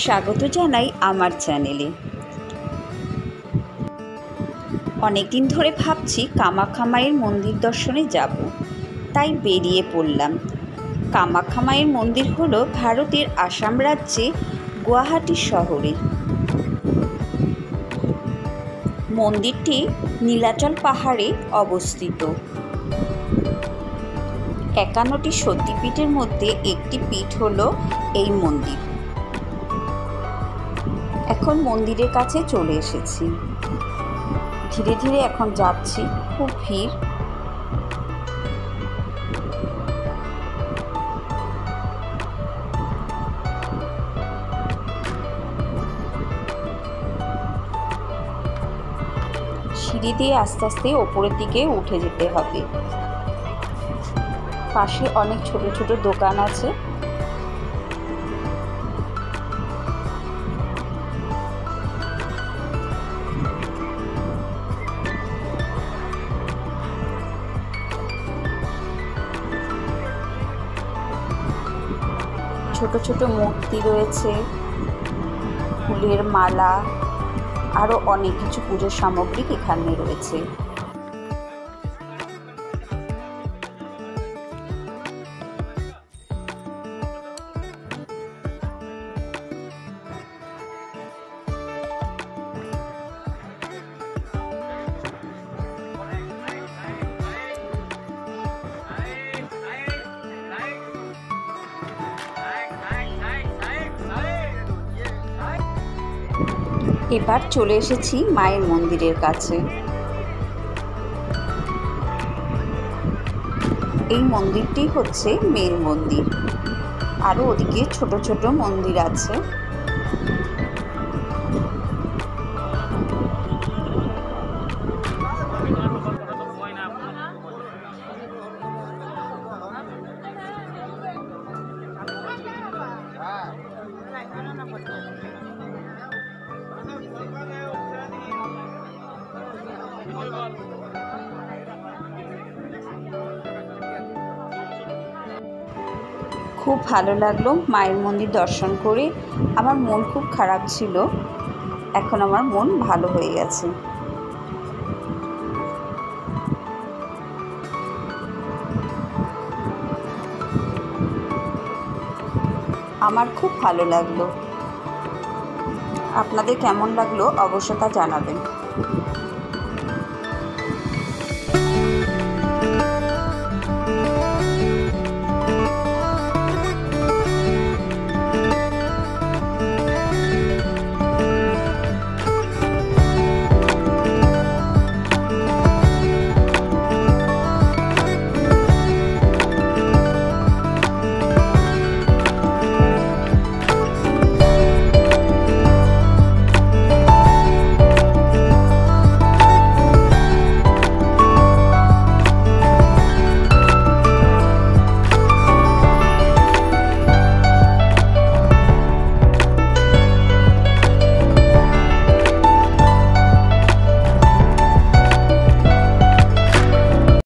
স্বাগত জানাই আমার চ্যানেলে। অনেক দিন ধরে ভাবছি কামাখ্যা মায়ের মন্দির দর্শনে যাব, তাই বেরিয়ে পড়লাম। কামাখ্যা মায়ের মন্দির হলো ভারতের আসাম রাজ্যে গুয়াহাটি শহরে। মন্দিরটি নীলাচল পাহাড়ে অবস্থিত। 51টি সতীপীঠের মধ্যে একটি পীঠ হলো এই মন্দির। এখন মন্দিরের কাছে চলে এসেছি, ধীরে ধীরে এখন যাচ্ছি। খুব ভিড়। সিঁড়ি দিয়ে আস্তে আস্তে ওপরের দিকে উঠে যেতে হবে। পাশে অনেক ছোট ছোট দোকান আছে। ছোট ছোট মূর্তি রয়েছে, ফুলের মালা, আরও অনেক কিছু পুজোর সামগ্রী এখানে রয়েছে। এবার চলে এসেছি মায়ের মন্দিরের কাছে। এই মন্দিরটি হচ্ছে মেন মন্দির, আরও ওদিকে ছোট ছোট মন্দির আছে। খুব ভালো লাগলো মায়ের মন্দির দর্শন করে। আমার মন খুব খারাপ ছিল, এখন আমার মন ভালো হয়ে গেছে। আমার খুব ভালো লাগলো। আপনাদের কেমন লাগলো অবশ্যই তা জানাবেন।